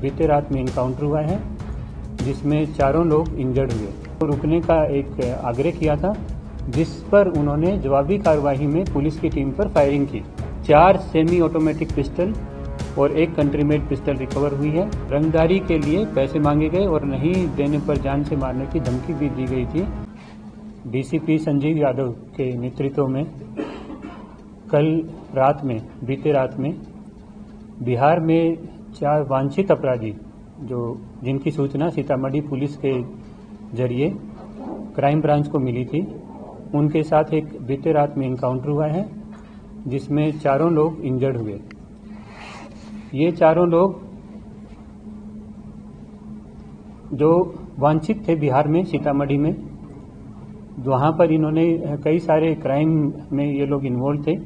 बीते रात में इनकाउंटर हुआ है जिसमें चारों लोग इंजर्ड हुए। तो रुकने का एक आग्रह किया था जिस पर उन्होंने जवाबी कार्रवाई में पुलिस की टीम पर फायरिंग की। 4 सेमी ऑटोमेटिक पिस्टल और 1 कंट्री मेड पिस्टल रिकवर हुई है। रंगदारी के लिए पैसे मांगे गए और नहीं देने पर जान से मारने की धमकी भी दी गई थी। डीसीपी संजीव यादव के नेतृत्व में कल रात में बीते रात में बिहार में 4 वांछित अपराधी जिनकी सूचना सीतामढ़ी पुलिस के जरिए क्राइम ब्रांच को मिली थी, उनके साथ एक बीते रात में इनकाउंटर हुआ है जिसमें चारों लोग इंजर्ड हुए। ये चारों लोग जो वांछित थे बिहार में सीतामढ़ी में, वहाँ पर इन्होंने कई सारे क्राइम में ये लोग इन्वॉल्व थे।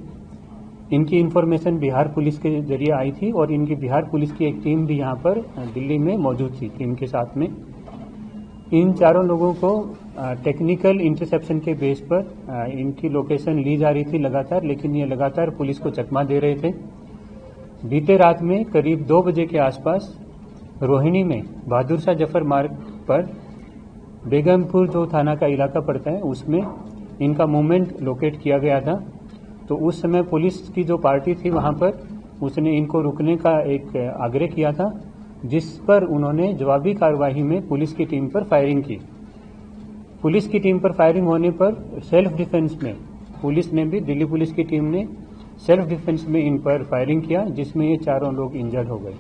इनकी इन्फॉर्मेशन बिहार पुलिस के जरिए आई थी और इनकी बिहार पुलिस की एक टीम भी यहाँ पर दिल्ली में मौजूद थी टीम के साथ में। इन चारों लोगों को टेक्निकल इंटरसेप्शन के बेस पर इनकी लोकेशन ली जा रही थी लगातार, लेकिन ये लगातार पुलिस को चकमा दे रहे थे। बीते रात में करीब 2 बजे के आसपास रोहिणी में बहादुर शाह जफर मार्ग पर बेगमपुर जो थाना का इलाका पड़ता है उसमें इनका मूवमेंट लोकेट किया गया था। तो उस समय पुलिस की जो पार्टी थी वहां पर उसने इनको रुकने का एक आग्रह किया था जिस पर उन्होंने जवाबी कार्रवाई में पुलिस की टीम पर फायरिंग की। पुलिस की टीम पर फायरिंग होने पर सेल्फ डिफेंस में पुलिस ने भी, दिल्ली पुलिस की टीम ने सेल्फ डिफेंस में इन पर फायरिंग किया जिसमें ये चारों लोग इंजर्ड हो गए।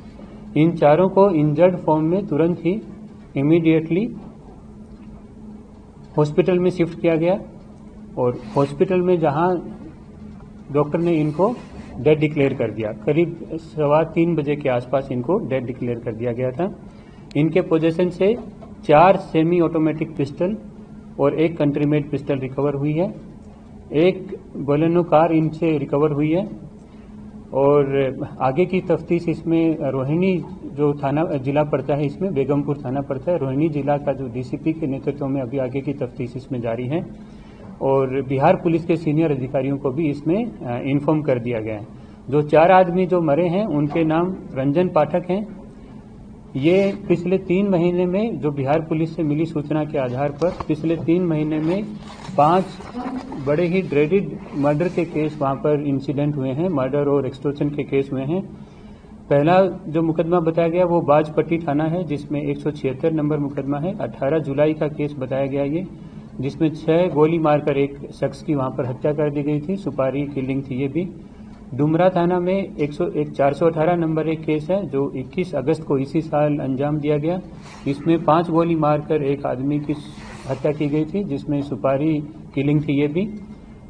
इन चारों को इंजर्ड फॉर्म में तुरंत ही इमीडिएटली हॉस्पिटल में शिफ्ट किया गया और हॉस्पिटल में जहां डॉक्टर ने इनको डेड डिक्लेयर कर दिया। करीब 3:15 बजे के आसपास इनको डेड डिक्लेयर कर दिया गया था। इनके पोजीशन से 4 सेमी ऑटोमेटिक पिस्टल और 1 कंट्री मेड पिस्टल रिकवर हुई है। 1 बोलेनो कार इनसे रिकवर हुई है और आगे की तफ्तीश इसमें रोहिणी जो थाना जिला पड़ता है, इसमें बेगमपुर थाना पड़ता है, रोहिणी जिला का जो डीसीपी के नेतृत्व में अभी आगे की तफ्तीश इसमें जारी है और बिहार पुलिस के सीनियर अधिकारियों को भी इसमें इन्फॉर्म कर दिया गया है। जो 4 आदमी जो मरे हैं उनके नाम रंजन पाठक हैं। ये पिछले 3 महीने में जो बिहार पुलिस से मिली सूचना के आधार पर पिछले 3 महीने में 5 बड़े ही ड्रेडेड मर्डर के केस वहां पर इंसिडेंट हुए हैं, मर्डर और एक्सटॉर्शन के केस हुए हैं। पहला जो मुकदमा बताया गया वो बाजपट्टी थाना है जिसमें 176 नंबर मुकदमा है। 18 जुलाई का केस बताया गया ये, जिसमें 6 गोली मारकर एक शख्स की वहां पर हत्या कर दी गई थी, सुपारी किलिंग थी ये भी। डुमरा थाना में 418 नंबर एक केस है जो 21 अगस्त को इसी साल अंजाम दिया गया। इसमें 5 गोली मारकर एक आदमी की हत्या की गई थी जिसमें सुपारी किलिंग थी ये भी।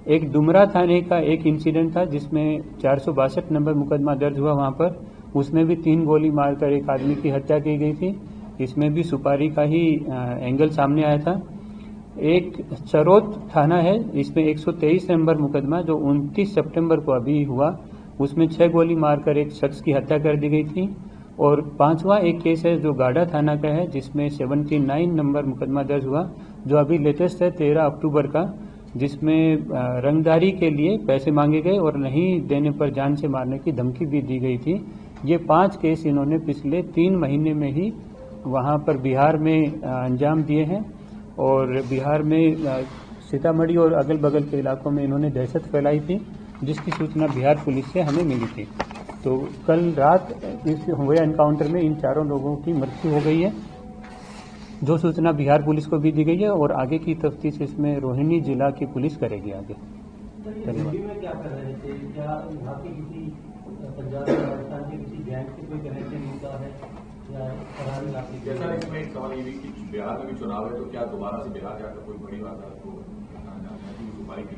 एक डुमरा थाने का एक इंसिडेंट था जिसमें 462 नंबर मुकदमा दर्ज हुआ वहां पर, उसमें भी 3 गोली मारकर एक आदमी की हत्या की गई थी। इसमें भी सुपारी का ही एंगल सामने आया था। एक चरोत थाना है, इसमें 123 नंबर मुकदमा जो 29 सितंबर को अभी हुआ, उसमें 6 गोली मारकर एक शख्स की हत्या कर दी गई थी। और 5वां एक केस है जो गाड़ा थाना का है जिसमें 79 नंबर मुकदमा दर्ज हुआ जो अभी लेटेस्ट है 13 अक्टूबर का, जिसमें रंगदारी के लिए पैसे मांगे गए और नहीं देने पर जान से मारने की धमकी भी दी गई थी। ये 5 केस इन्होंने पिछले 3 महीने में ही वहां पर बिहार में अंजाम दिए हैं और बिहार में सीतामढ़ी और अगल बगल के इलाकों में इन्होंने दहशत फैलाई थी जिसकी सूचना बिहार पुलिस से हमें मिली थी। तो कल रात इस हुए एनकाउंटर में इन चारों लोगों की मृत्यु हो गई है जो सूचना बिहार पुलिस को भी दी गई है और आगे की तफ्तीश इसमें रोहिणी जिला की पुलिस करेगी आगे। धन्यवाद। जैसा इसमें एक सवाल ये भी कि बिहार में भी चुनाव है तो क्या दोबारा से बिहार जाकर कोई बड़ी वारदात को सुपारी की?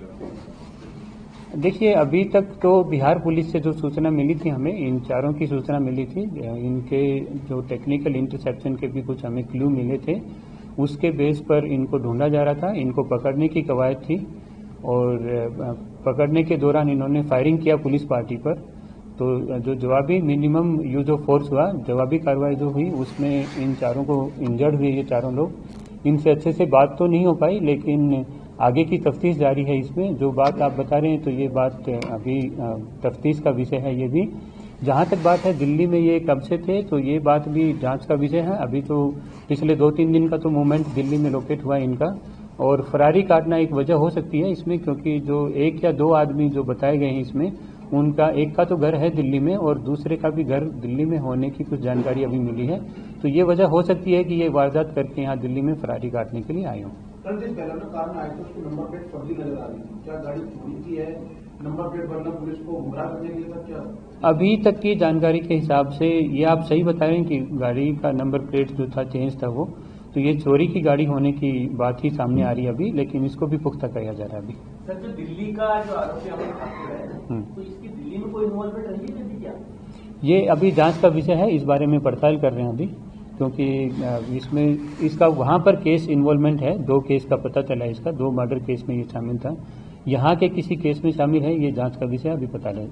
देखिए, अभी तक तो बिहार पुलिस से जो सूचना मिली थी हमें, इन चारों की सूचना मिली थी, इनके जो टेक्निकल इंटरसेप्शन के भी कुछ हमें क्लू मिले थे, उसके बेस पर इनको ढूंढा जा रहा था। इनको पकड़ने की कवायद थी और पकड़ने के दौरान इन्होंने फायरिंग किया पुलिस पार्टी पर। तो जो जवाबी मिनिमम यूज ऑफ फोर्स हुआ, जवाबी कार्रवाई जो हुई उसमें इन चारों को इंजर्ड हुए ये चारों लोग। इनसे अच्छे से बात तो नहीं हो पाई लेकिन आगे की तफ्तीश जारी है। इसमें जो बात आप बता रहे हैं तो ये बात अभी तफ्तीश का विषय है ये भी। जहाँ तक बात है दिल्ली में ये कब से थे, तो ये बात भी जांच का विषय है। अभी तो पिछले 2-3 दिन का तो मूवमेंट दिल्ली में लोकेट हुआ है इनका, और फरारी काटना एक वजह हो सकती है इसमें, क्योंकि जो 1 या 2 आदमी जो बताए गए हैं इसमें, उनका एक का तो घर है दिल्ली में और दूसरे का भी घर दिल्ली में होने की कुछ जानकारी अभी मिली है। तो ये वजह हो सकती है कि ये वारदात करके यहाँ दिल्ली में फरारी काटने के लिए आए हों। सर, जिस बैनर कार में आए थे उसकी नंबर प्लेट फर्जी नजर आ रही थी, क्या गाड़ी चोरी की है? नंबर प्लेट बनना पुलिस को गुमराह करने के लिए था क्या? अभी तक की जानकारी के हिसाब से ये आप सही बता रहे हैं कि गाड़ी का नंबर प्लेट जो था चेंज था वो, तो ये चोरी की गाड़ी होने की बात ही सामने आ रही है अभी, लेकिन इसको भी पुख्ता किया जा रहा है अभी। सर, जो दिल्ली का जो आरोपी अमन ठाकुर है, तो इसकी दिल्ली में कोई इन्वॉल्वमेंट रही है क्या? ये अभी जांच का विषय है, इस बारे में पड़ताल कर रहे हैं अभी, क्योंकि इसमें इसका वहां पर केस इन्वॉल्वमेंट है। 2 केस का पता चला है इसका, 2 मर्डर केस में ये शामिल था। यहाँ के किसी केस में शामिल है, ये जांच का विषय अभी पता नहीं।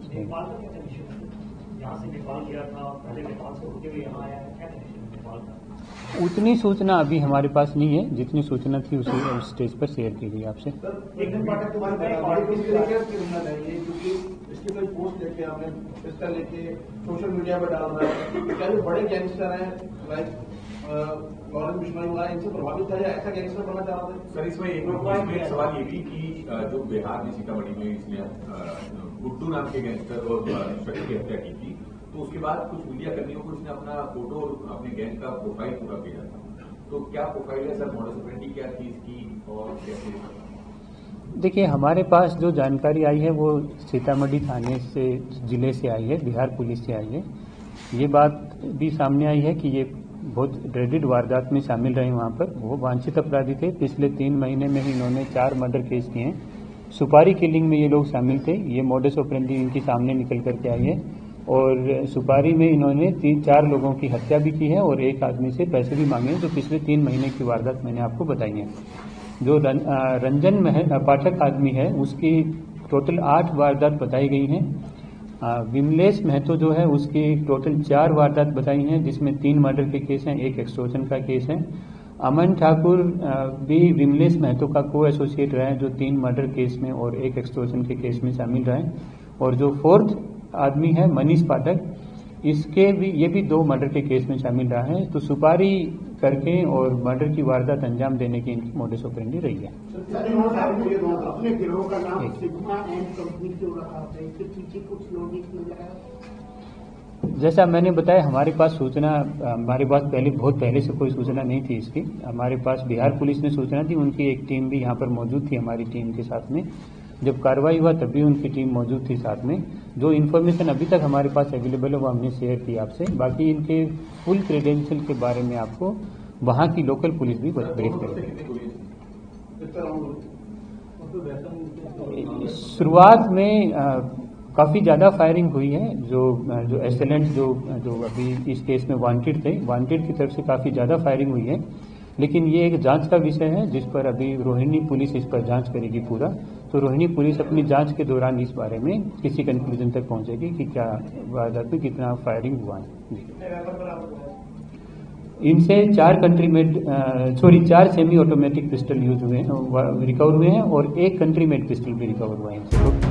उतनी सूचना अभी हमारे पास नहीं है, जितनी सूचना थी उसी स्टेज पर शेयर की गई आपसे। एकदम पाठक तुम्हारी क्योंकि इसकी कोई पोस्ट लेके आपने पिस्टल लेके सोशल मीडिया पर डाल रहा है, क्या जो बड़े गैंगस्टर हैं लाइक लॉरेंस बिश्नोई वगैरह इनसे प्रभावित है या ऐसा गैंगस्टर बनना चाह रहे थे? सर, इसमें एक सवाल ये भी कि जो बिहार में सीतामढ़ी में इसने गुड्डू नाम के गैंगस्टर और शख्स की हत्या की थी, तो उसके बाद कुछ मीडिया कर्मियों को इसने अपना फोटो और अपने गैंग का प्रोफाइल पूरा भेजा था। तो क्या प्रोफाइल है सर, मॉडस ऑपरेंडी क्या थी इसकी और कैसे? देखिए, हमारे पास जो जानकारी आई है वो सीतामढ़ी थाने से, जिले से आई है, बिहार पुलिस से आई है। ये बात भी सामने आई है कि ये बहुत ड्रेडेड वारदात में शामिल रहे वहाँ पर। वो वांछित अपराधी थे, पिछले 3 महीने में ही इन्होंने 4 मर्डर केस किए हैं। सुपारी किलिंग में ये लोग शामिल थे। ये मॉडस ऑपरेंडी इनकी सामने निकल करके आई है, और सुपारी में इन्होंने 3-4 लोगों की हत्या भी की है और एक आदमी से पैसे भी मांगे हैं, जो पिछले 3 महीने की वारदात मैंने आपको बताई है। जो रंजन पाठक आदमी है, उसकी टोटल 8 वारदात बताई गई हैं। विमलेश महतो जो है, उसकी टोटल 4 वारदात बताई हैं, जिसमें 3 मर्डर के केस हैं, 1 एक्सटॉर्शन का केस है। अमन ठाकुर भी विमलेश महतो का को एसोसिएट रहे हैं, जो 3 मर्डर केस में और 1 एक्सटॉर्शन के केस में शामिल रहे। और जो 4th आदमी है मनीष पाठक, इसके भी ये भी 2 मर्डर के केस में शामिल रहा है। तो सुपारी करके और मर्डर की वारदात अंजाम देने की इनकी मॉडस ऑपरेंडी रही है। अपने गिरोह का नाम सिग्मा एंड कंपनी क्यों रखा था? इसके पीछे कुछ लॉजिक नजर आया? जैसा मैंने बताया, हमारे पास बहुत पहले से कोई सूचना नहीं थी इसकी। हमारे पास बिहार पुलिस ने सूचना दी, उनकी एक टीम भी यहाँ पर मौजूद थी हमारी टीम के साथ में। जब कार्रवाई हुआ तब भी उनकी टीम मौजूद थी साथ में। जो इन्फॉर्मेशन अभी तक हमारे पास अवेलेबल है वो हमने शेयर की आपसे। बाकी इनके फुल क्रेडेंशियल के बारे में आपको वहाँ की लोकल पुलिस भी ब्रीफ करेगी। शुरुआत में काफ़ी ज़्यादा फायरिंग हुई है। जो एसएलएंट जो अभी इस केस में वांटेड थे, वांटेड की तरफ से काफ़ी ज़्यादा फायरिंग हुई है। लेकिन ये एक जांच का विषय है, जिस पर अभी रोहिणी पुलिस इस पर जांच करेगी पूरा। तो रोहिणी पुलिस अपनी जांच के दौरान इस बारे में किसी कंक्लूजन तक पहुंचेगी कि क्या वारदात में कितना फायरिंग हुआ है। इनसे 4 सेमी ऑटोमेटिक पिस्टल यूज हुए हैं, रिकवर हुए हैं, और 1 कंट्री मेड पिस्टल भी रिकवर हुआ है इनसे।